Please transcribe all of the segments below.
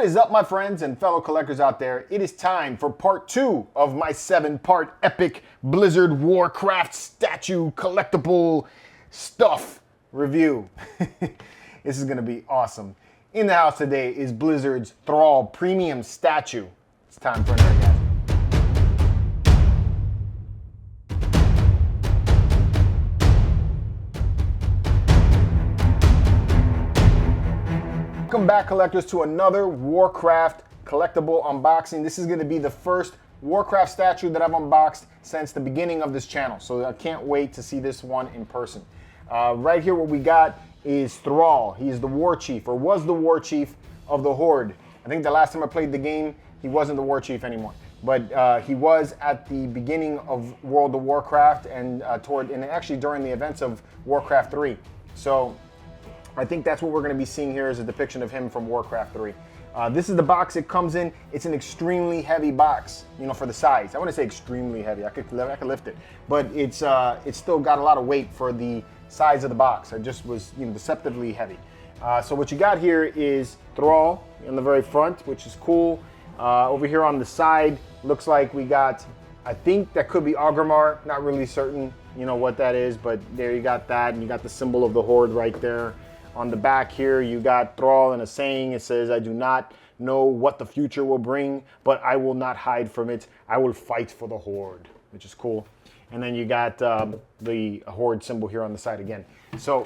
What is up, my friends and fellow collectors out there? It is time for part 2 of my 7-part epic Blizzard Warcraft statue collectible stuff review. This is going to be awesome. In the house today is Blizzard's Thrall Premium statue. It's time for another guys. Welcome back, collectors, to another Warcraft collectible unboxing. This is going to be the first Warcraft statue that I've unboxed since the beginning of this channel, so I can't wait to see this one in person. Right here, what we got is Thrall. He is the Warchief, or was the Warchief of the Horde. I think the last time I played the game, he wasn't the Warchief anymore, but he was at the beginning of World of Warcraft and actually during the events of Warcraft 3. So I think that's what we're going to be seeing here is a depiction of him from Warcraft 3. This is the box it comes in. It's an extremely heavy box, you know, for the size. I wouldn't say extremely heavy. I could lift it, but it's still got a lot of weight for the size of the box. It just was, you know, deceptively heavy. So what you got here is Thrall in the very front, which is cool. Over here on the side, looks like we got, I think that could be Orgrimmar. Not really certain, you know, what that is, but there you got that, and you got the symbol of the Horde right there. On the back here, you got Thrall and a saying. It says, "I do not know what the future will bring, but I will not hide from it. I will fight for the Horde," which is cool. And then you got the Horde symbol here on the side again. So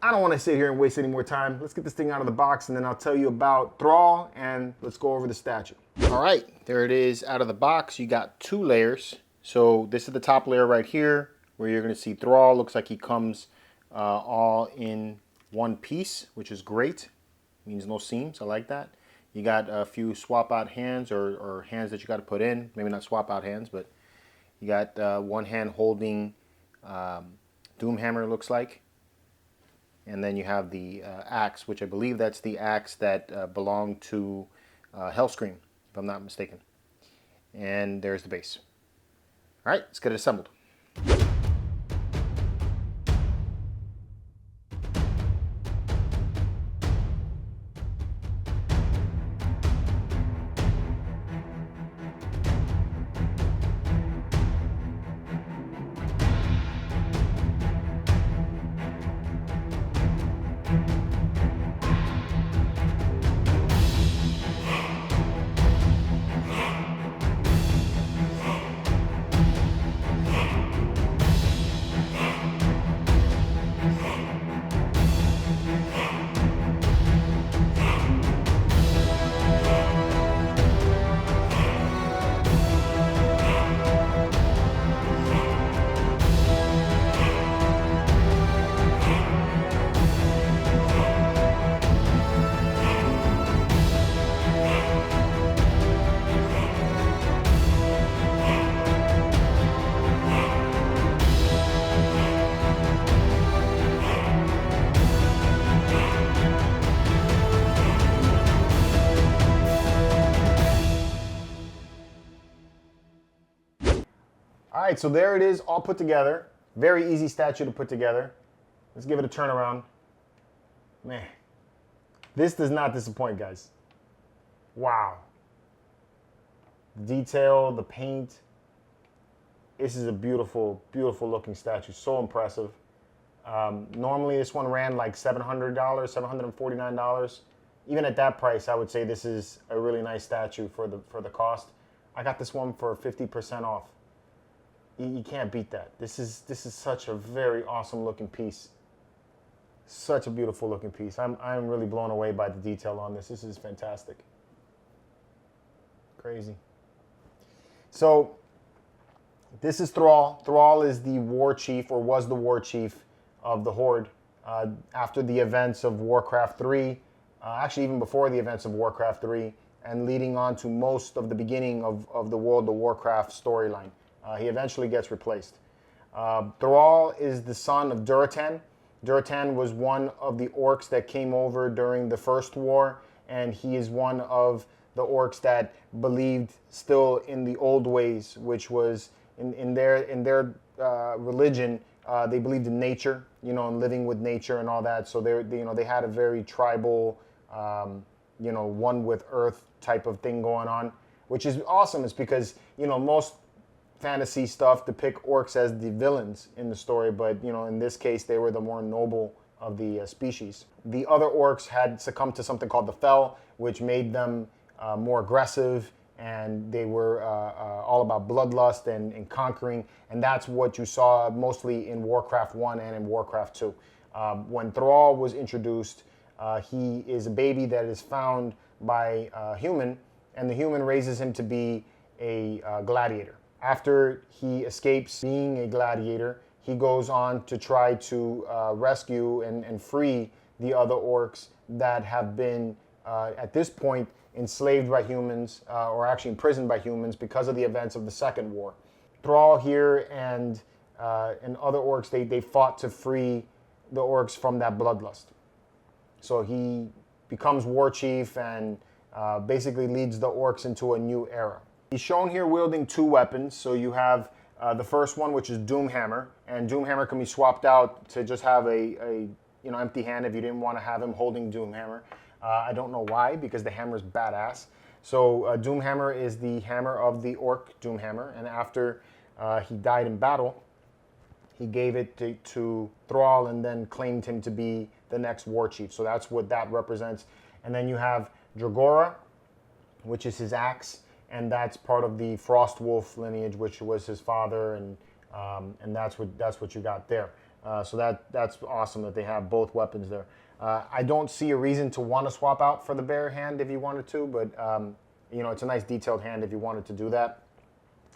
I don't want to sit here and waste any more time. Let's get this thing out of the box, and then I'll tell you about Thrall, and let's go over the statue. All right, there it is out of the box. You got 2 layers. So this is the top layer right here, where you're going to see Thrall. Looks like he comes all in one piece, which is great. Means no seams. I like that. You got a few swap out hands or hands that you got to put in. Maybe not swap out hands, but you got one hand holding Doomhammer, looks like. And then you have the axe, which I believe that's the axe that belonged to Hellscream, if I'm not mistaken. And there's the base. All right, let's get it assembled. All right, so there it is, all put together. Very easy statue to put together. Let's give it a turn around. Man, this does not disappoint, guys. Wow. The detail, the paint. This is a beautiful, beautiful looking statue. So impressive. Normally this one ran like $700, $749. Even at that price, I would say this is a really nice statue for the cost. I got this one for 50% off. You can't beat that. This is such a very awesome looking piece. Such a beautiful looking piece. I'm really blown away by the detail on this. This is fantastic. Crazy. So this is Thrall. Thrall is the war chief, or was the war chief of the Horde after the events of Warcraft 3. Actually, even before the events of Warcraft 3, and leading on to most of the beginning of the World of Warcraft storyline. He eventually gets replaced. Thrall is the son of Duratan. Duratan was one of the orcs that came over during the First War, and he is one of the orcs that believed still in the old ways, which was in their religion. They believed in nature, you know, and living with nature and all that. So they had a very tribal you know, one with Earth type of thing going on, which is awesome. It's because, you know, most fantasy stuff depict orcs as the villains in the story, but, you know, in this case, they were the more noble of the species. The other orcs had succumbed to something called the Fel, which made them more aggressive, and they were all about bloodlust and conquering, and that's what you saw mostly in Warcraft 1 and in Warcraft 2. When Thrall was introduced, he is a baby that is found by a human, and the human raises him to be a gladiator. After he escapes being a gladiator, he goes on to try to rescue and free the other orcs that have been, at this point, enslaved by humans, or actually imprisoned by humans because of the events of the Second War. Thrall here and other orcs, they fought to free the orcs from that bloodlust. So he becomes Warchief and basically leads the orcs into a new era. He's shown here wielding two weapons. So you have the first one, which is Doomhammer, and Doomhammer can be swapped out to just have a you know, empty hand if you didn't want to have him holding Doomhammer. I don't know why, because the hammer is badass. So Doomhammer is the hammer of the orc Doomhammer, and after he died in battle, he gave it to Thrall and then claimed him to be the next Warchief. So that's what that represents. And then you have Dragora, which is his axe, and that's part of the Frostwolf lineage, which was his father, and that's what you got there. So that's awesome that they have both weapons there. I don't see a reason to want to swap out for the bare hand if you wanted to, but you know, it's a nice detailed hand if you wanted to do that.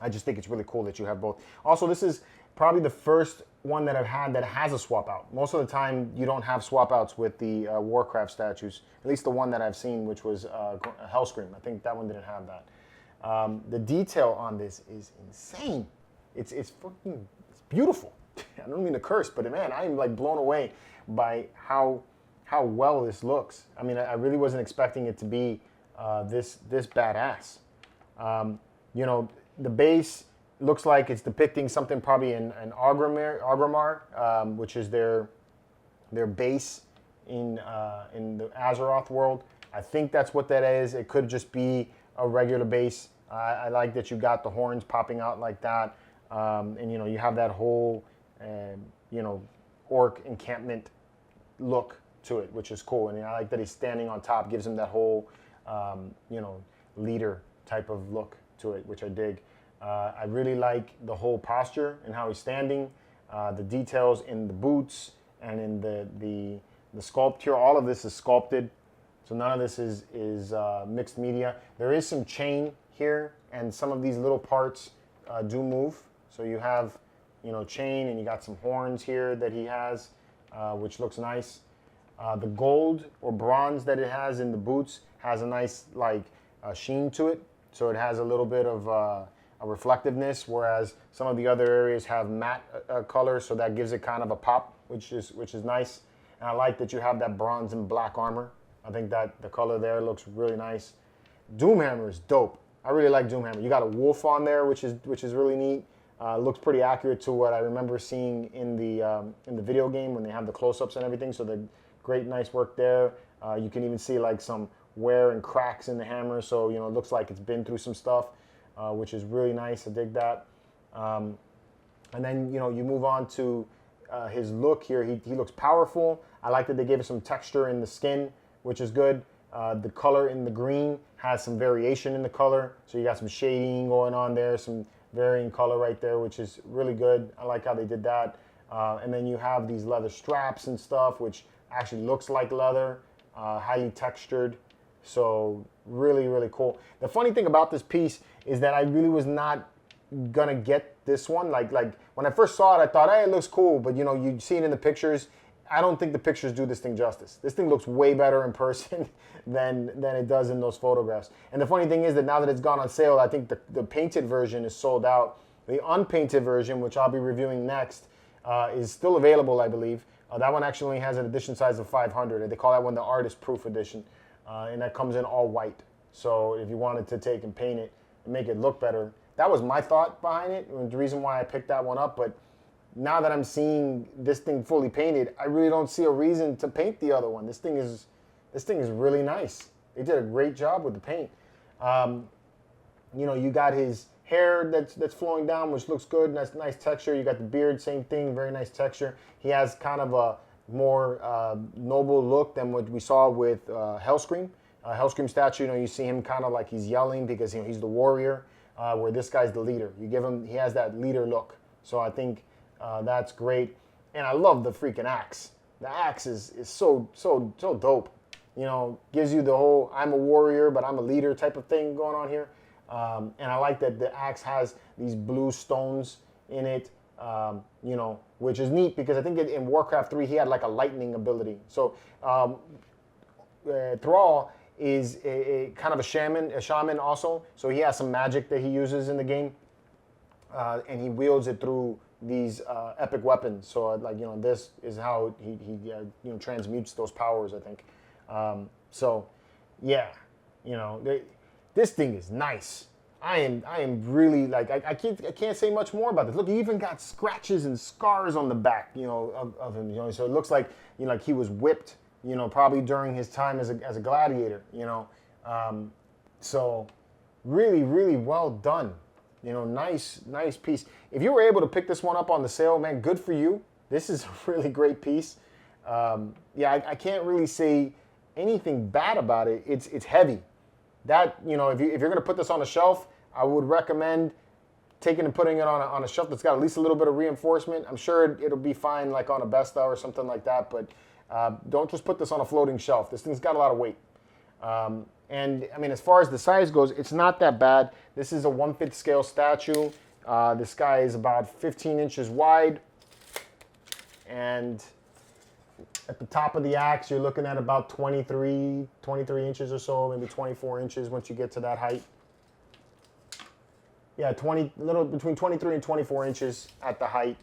I just think it's really cool that you have both. Also, this is probably the first one that I've had that has a swap out. Most of the time, you don't have swap outs with the Warcraft statues, at least the one that I've seen, which was Hellscream. I think that one didn't have that. The detail on this is insane. It's beautiful. I don't mean to curse, but man, I'm like blown away by how well this looks. I mean, I really wasn't expecting it to be this badass. You know, the base looks like it's depicting something probably in Orgrimmar, which is their base in the Azeroth world. I think that's what that is. It could just be a regular base. I like that you got the horns popping out like that, and you know, you have that whole you know, orc encampment look to it, which is cool. And I like that he's standing on top, gives him that whole you know, leader type of look to it, which I dig. I really like the whole posture and how he's standing, the details in the boots and in the sculpture. All of this is sculpted, so none of this is mixed media. There is some chain here, and some of these little parts do move. So you have, you know, chain, and you got some horns here that he has, which looks nice. The gold or bronze that it has in the boots has a nice like sheen to it, so it has a little bit of a reflectiveness, whereas some of the other areas have matte color, so that gives it kind of a pop, which is nice. And I like that you have that bronze and black armor. I think that the color there looks really nice. Doomhammer is dope. I really like Doomhammer. You got a wolf on there, which is really neat. Looks pretty accurate to what I remember seeing in the video game when they have the close-ups and everything. So the great, nice work there. You can even see like some wear and cracks in the hammer, so you know, it looks like it's been through some stuff, which is really nice. I dig that. And then, you know, you move on to his look here. He looks powerful. I like that they gave it some texture in the skin, which is good. The color in the green has some variation in the color, so you got some shading going on there, some varying color right there, which is really good. I like how they did that. And then you have these leather straps and stuff, which actually looks like leather, highly textured. So really, really cool. The funny thing about this piece is that I really was not gonna get this one. Like when I first saw it, I thought, hey, it looks cool, but you know, you see it in the pictures. I don't think the pictures do this thing justice. This thing looks way better in person than it does in those photographs. And the funny thing is that now that it's gone on sale, I think the painted version is sold out. The unpainted version, which I'll be reviewing next, is still available, I believe. That one actually only has an edition size of 500. They call that one the artist proof edition. And that comes in all white. So if you wanted to take and paint it and make it look better, that was my thought behind it, and the reason why I picked that one up. But now that I'm seeing this thing fully painted, I really don't see a reason to paint the other one. This thing is really nice. They did a great job with the paint. You know, you got his hair that's flowing down, which looks good. Nice texture. You got the beard, same thing, very nice texture. He has kind of a more noble look than what we saw with Hellscream. Hellscream statue, you know, you see him kind of like he's yelling because, you know, he's the warrior, where this guy's the leader. You give him, he has that leader look. So I think that's great. And I love the freaking axe. The axe is so dope. You know, gives you the whole I'm a warrior, but I'm a leader type of thing going on here. And I like that the axe has these blue stones in it, you know, which is neat because I think in Warcraft 3 he had like a lightning ability. So Thrall is a kind of a shaman also. So he has some magic that he uses in the game, and he wields it through these epic weapons. So like, you know, this is how he you know, transmutes those powers, I think. So yeah, you know, this thing is nice. I am really like, I can't say much more about this. Look, he even got scratches and scars on the back, you know, of him, you know, so it looks like, you know, like he was whipped, you know, probably during his time as a gladiator, you know. So really well done, you know, nice piece. If you were able to pick this one up on the sale, man, good for you. This is a really great piece. Yeah, I can't really say anything bad about it. It's heavy. That, you know, if you're going to put this on a shelf, I would recommend taking and putting it on a shelf that's got at least a little bit of reinforcement. I'm sure it'll be fine like on a Besta or something like that, but don't just put this on a floating shelf. This thing's got a lot of weight. And I mean, as far as the size goes, it's not that bad. This is a 1/5 scale statue. This guy is about 15 inches wide. And at the top of the axe, you're looking at about 23 inches or so, maybe 24 inches once you get to that height. Yeah, between 23 and 24 inches at the height,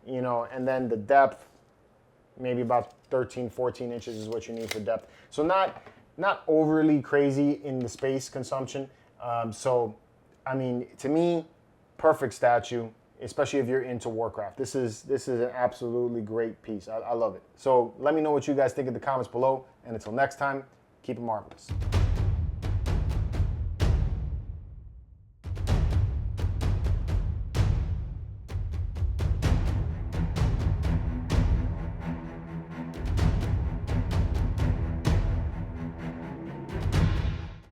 you know, and then the depth, maybe about 13, 14 inches is what you need for depth. So not overly crazy in the space consumption. So, I mean, to me, perfect statue, especially if you're into Warcraft. This is an absolutely great piece. I love it. So let me know what you guys think in the comments below. And until next time, keep it marvelous.